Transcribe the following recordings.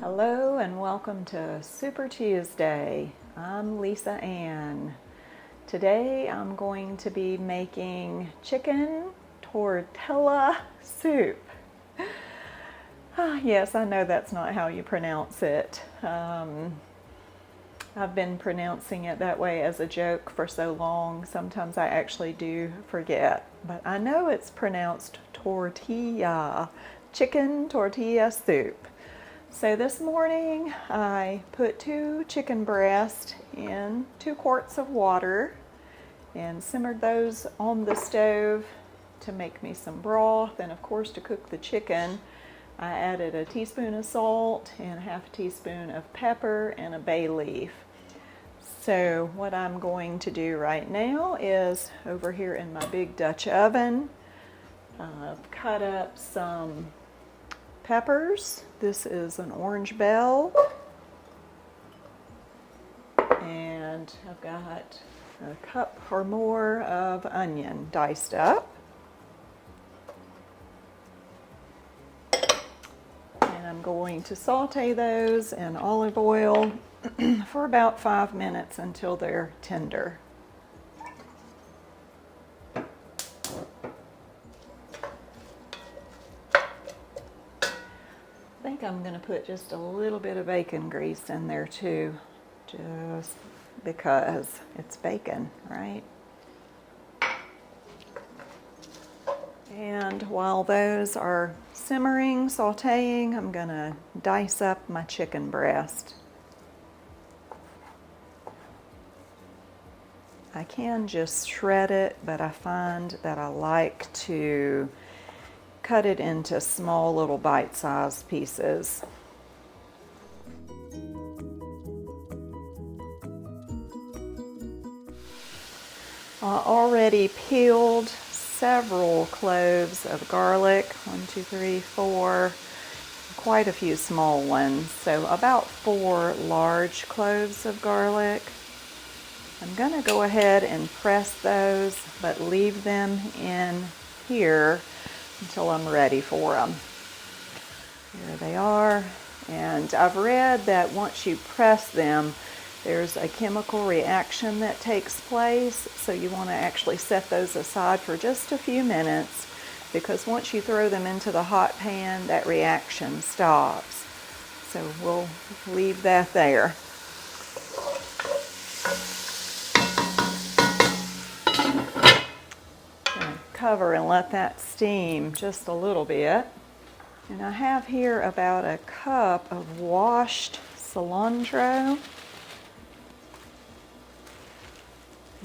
Hello and welcome to Super Tuesday. I'm Lisa Ann. Today I'm going to be making chicken tortilla soup. Yes, I know that's not how you pronounce it. I've been pronouncing it that way as a joke for so long, sometimes I actually do forget. But I know it's pronounced tortilla, chicken tortilla soup. So this morning I put 2 chicken breasts in 2 quarts of water and simmered those on the stove to make me some broth. And of course, to cook the chicken, I added a teaspoon of salt and half a teaspoon of pepper and a bay leaf. So what I'm going to do right now is over here in my big Dutch oven, I've cut up some peppers. This is an orange bell, and I've got a cup or more of onion diced up, and I'm going to saute those in olive oil for about 5 minutes until they're tender. I think I'm going to put just a little bit of bacon grease in there too, just because it's bacon, right? And while those are simmering, sauteing, I'm going to dice up my chicken breast. I can just shred it, but I find that I like to cut it into small little bite-sized pieces. I already peeled several cloves of garlic, 1, 2, 3, 4, quite a few small ones, so about 4 large cloves of garlic. I'm going to go ahead and press those, but leave them in here until I'm ready for them. Here they are, and I've read that once you press them, there's a chemical reaction that takes place, so you want to actually set those aside for just a few minutes, because once you throw them into the hot pan, that reaction stops. So we'll leave that there. Cover and let that steam just a little bit. And I have here about a cup of washed cilantro.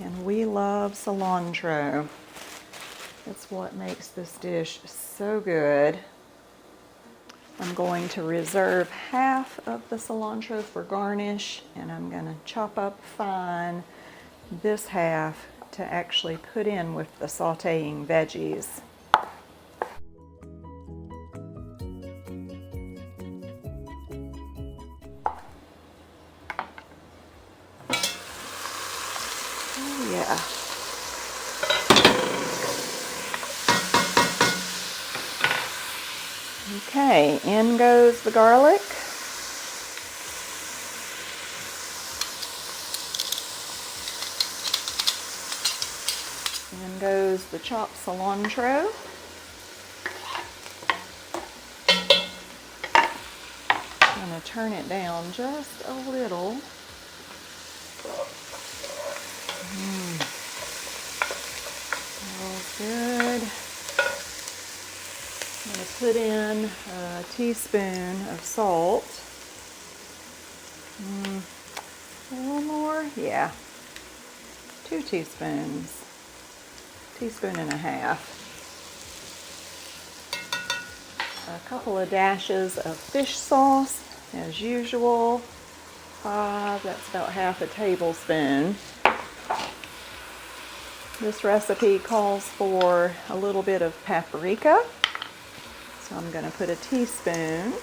And we love cilantro. It's what makes this dish so good. I'm going to reserve half of the cilantro for garnish, and I'm going to chop up fine this half to actually put in with the sauteing veggies. Oh yeah. Okay, in goes the garlic. In goes the chopped cilantro. I'm going to turn it down just a little. Smells good. I'm going to put in a teaspoon of salt. A little more? Yeah. 2 teaspoons. Teaspoon and a half. A couple of dashes of fish sauce, as usual. 5, that's about half a tablespoon. This recipe calls for a little bit of paprika, so I'm going to put a teaspoon.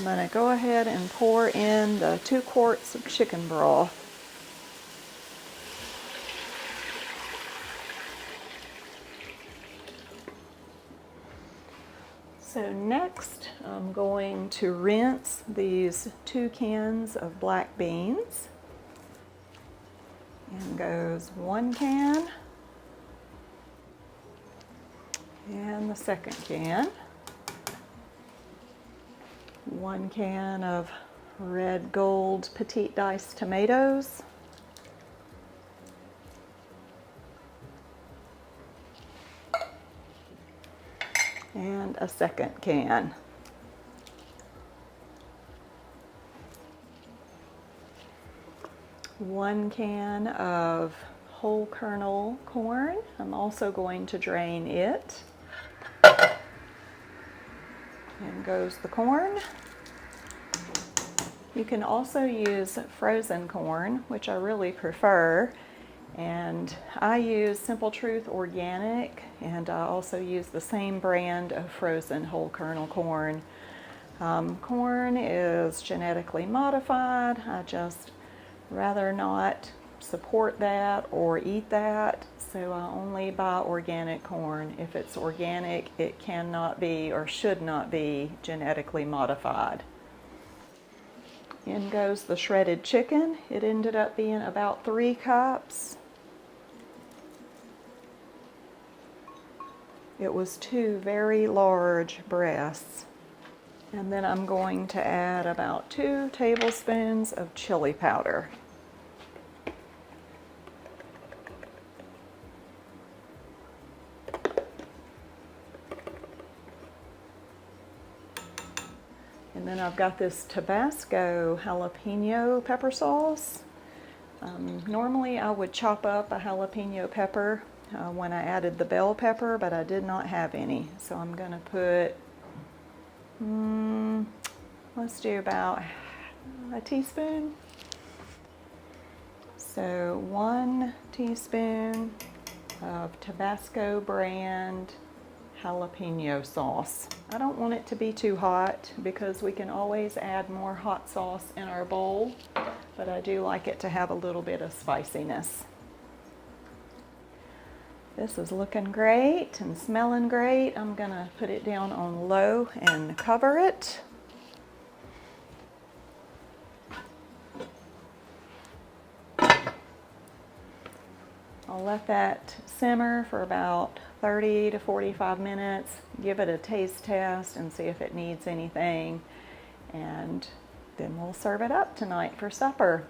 I'm going to go ahead and pour in the 2 quarts of chicken broth. So next, I'm going to rinse these 2 cans of black beans. In goes 1 can and the second can. 1 can of red gold petite diced tomatoes. And a second can. One can of whole kernel corn. I'm also going to drain it. In goes the corn. You can also use frozen corn, which I really prefer. And I use Simple Truth Organic, and I also use the same brand of frozen whole kernel corn. Corn is genetically modified. I just rather not support that or eat that, so I only buy organic corn. If it's organic, it cannot be or should not be genetically modified. In goes the shredded chicken. It ended up being about 3 cups. It was 2 very large breasts. And then I'm going to add about 2 tablespoons of chili powder. And then I've got this Tabasco jalapeno pepper sauce. Normally I would chop up a jalapeno pepper when I added the bell pepper, but I did not have any. So I'm going to put, let's do about a teaspoon. So 1 teaspoon of Tabasco brand jalapeno sauce. I don't want it to be too hot because we can always add more hot sauce in our bowl, but I do like it to have a little bit of spiciness. This is looking great and smelling great. I'm gonna put it down on low and cover it. I'll let that simmer for about 30 to 45 minutes, give it a taste test and see if it needs anything, and then we'll serve it up tonight for supper.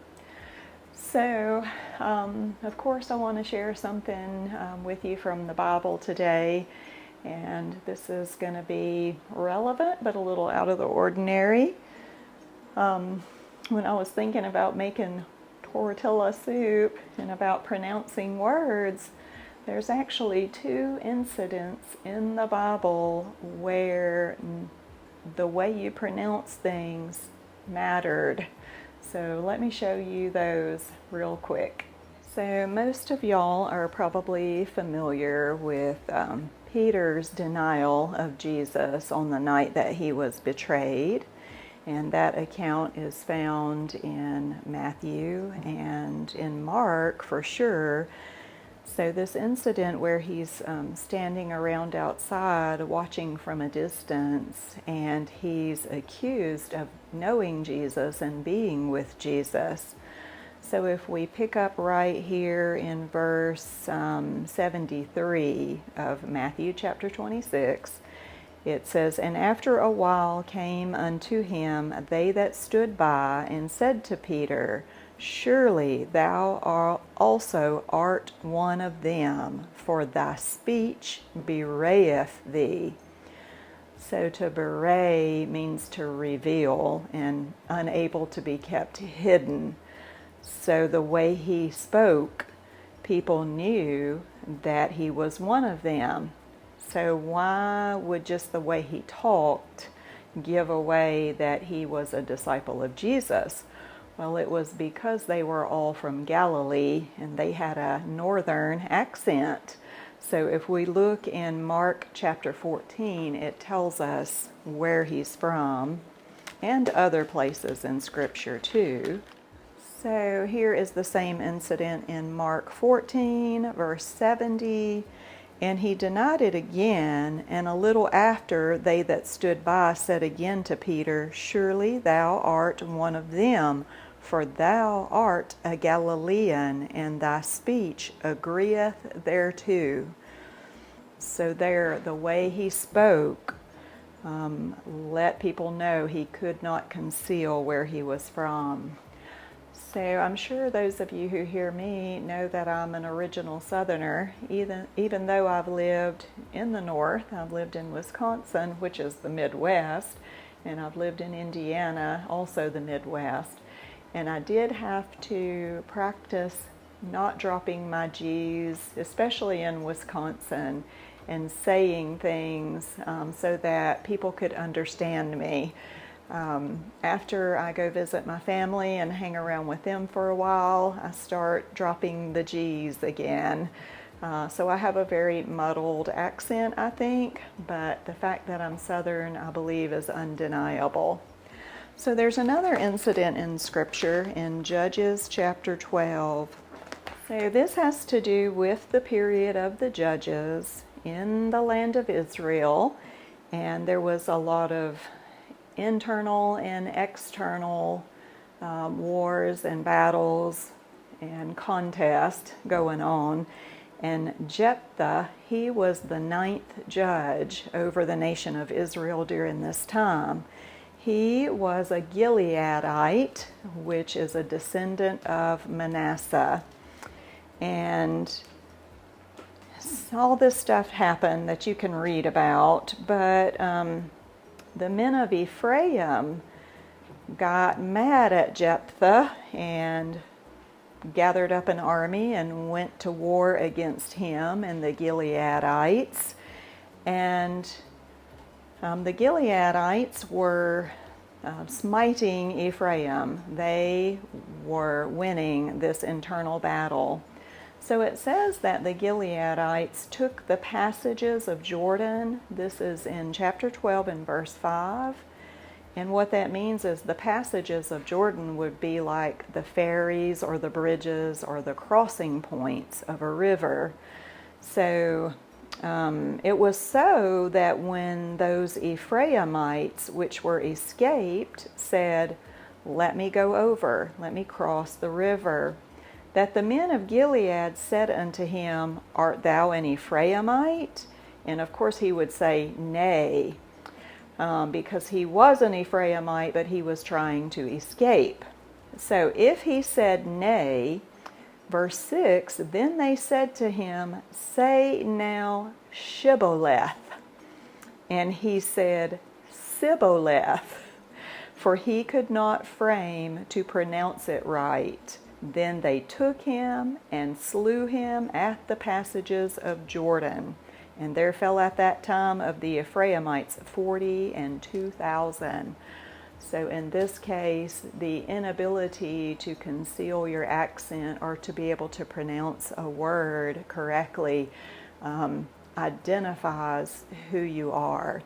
So, of course I want to share something with you from the Bible today, and this is going to be relevant but a little out of the ordinary. When I was thinking about making tortilla soup and about pronouncing words, there's actually 2 incidents in the Bible where the way you pronounce things mattered. So let me show you those real quick. So most of y'all are probably familiar with Peter's denial of Jesus on the night that he was betrayed. And that account is found in Matthew and in Mark for sure. So this incident where he's standing around outside watching from a distance, and he's accused of knowing Jesus and being with Jesus. So if we pick up right here in verse 73 of Matthew chapter 26, it says, "And after a while came unto him they that stood by, and said to Peter, Surely thou also art one of them, for thy speech bewrayeth thee." So to bewray means to reveal and unable to be kept hidden. So the way he spoke, people knew that he was one of them. So why would just the way he talked give away that he was a disciple of Jesus? Well, it was because they were all from Galilee and they had a northern accent. So if we look in Mark chapter 14, it tells us where he's from and other places in Scripture too. So here is the same incident in Mark 14, verse 70. And he denied it again, and a little after they that stood by said again to Peter, Surely thou art one of them, for thou art a Galilean, and thy speech agreeth thereto. So there, the way he spoke let people know he could not conceal where he was from. So I'm sure those of you who hear me know that I'm an original Southerner, even though I've lived in the North. I've lived in Wisconsin, which is the Midwest, and I've lived in Indiana, also the Midwest. And I did have to practice not dropping my G's, especially in Wisconsin, and saying things so that people could understand me. After I go visit my family and hang around with them for a while, I start dropping the G's again. So I have a very muddled accent, I think, but the fact that I'm Southern, I believe, is undeniable. So there's another incident in Scripture in Judges chapter 12. So this has to do with the period of the Judges in the land of Israel, and there was a lot of internal and external wars and battles and contests going on. And Jephthah, he was the 9th judge over the nation of Israel during this time. He was a Gileadite, which is a descendant of Manasseh. And all this stuff happened that you can read about, but the men of Ephraim got mad at Jephthah and gathered up an army and went to war against him and the Gileadites. And the Gileadites were smiting Ephraim. They were winning this internal battle. So it says that the Gileadites took the passages of Jordan. This is in chapter 12 and verse 5. And what that means is the passages of Jordan would be like the ferries or the bridges or the crossing points of a river. So it was so that when those Ephraimites, which were escaped, said, Let me go over, let me cross the river, that the men of Gilead said unto him, Art thou an Ephraimite? And of course he would say, Nay, because he was an Ephraimite, but he was trying to escape. So if he said nay, verse 6, then they said to him, Say now Shibboleth. And he said, Sibboleth, for he could not frame to pronounce it right. Then they took him and slew him at the passages of Jordan. And there fell at that time of the Ephraimites 40 and 2,000. So in this case, the inability to conceal your accent or to be able to pronounce a word correctly identifies who you are.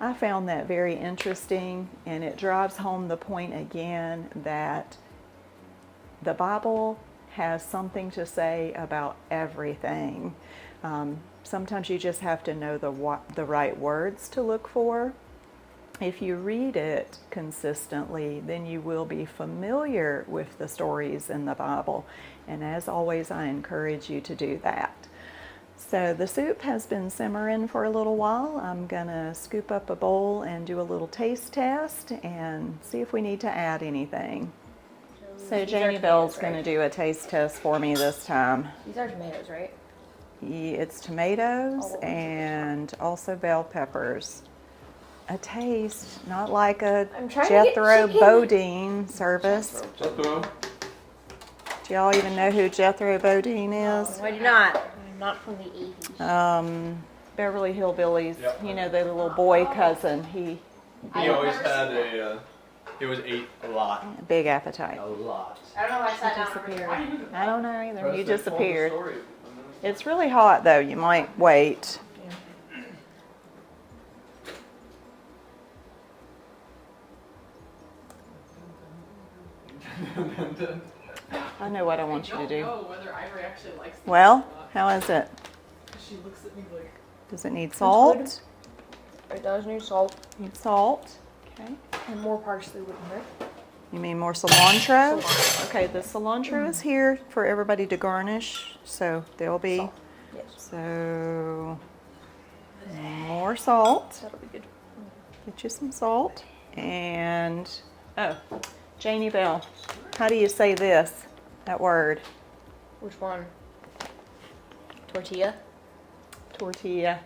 I found that very interesting, and it drives home the point again that the Bible has something to say about everything. Sometimes you just have to know the right words to look for. If you read it consistently, then you will be familiar with the stories in the Bible. And as always, I encourage you to do that. So the soup has been simmering for a little while. I'm going to scoop up a bowl and do a little taste test and see if we need to add anything. So Jamie Bell's going to do a taste test for me this time. These are tomatoes, right? It's tomatoes and also bell peppers. A taste, not like a Jethro Bodine service. Jethro? Do y'all even know who Jethro Bodine is? I do not. I'm not from the 80s. Beverly Hillbillies. Yep. You know, the little boy cousin. He always had he always ate a lot. big appetite. A lot. I don't know why I sat down. Disappeared. I don't know either. He disappeared. It's really hot though. You might wait. Yeah. I know what I want you to do. Know whether Ivory actually likes the Well, or not. how is it? She looks at me like. Does it need salt? It does need salt Need salt. Okay. and more parsley wouldn't hurt. You mean more cilantro? Cilantro. Okay, the cilantro is here for everybody to garnish, so there'll be Salt. Yes, so more salt. that'll be good. Get you some salt. And oh, Janie Bell, how do you say this? That word? Which one? Tortilla? Tortilla.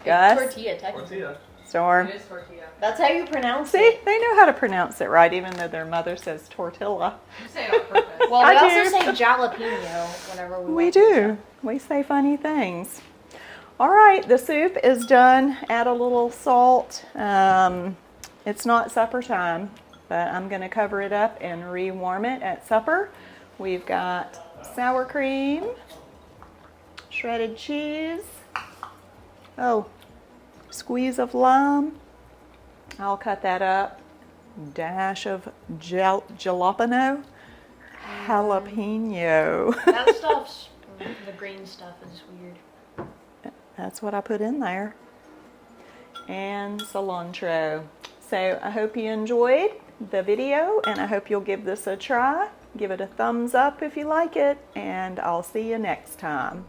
Gus? Tortilla, technically. Tortilla. Storm. It is tortilla. That's how you pronounce See, it. they know how to pronounce it right, even though their mother says tortilla. You say it on purpose. Well, I we also do. say jalapeno whenever we We want to do. We say funny things. All right, the soup is done. Add a little salt. It's not supper time, but I'm going to cover it up and re-warm it at supper. We've got sour cream, shredded cheese. Oh, squeeze of lime. I'll cut that up. Dash of jalapeno. Jalapeno. That stuff's, the green stuff is weird. That's what I put in there. And cilantro. So I hope you enjoyed the video and I hope you'll give this a try. Give it a thumbs up if you like it, and I'll see you next time.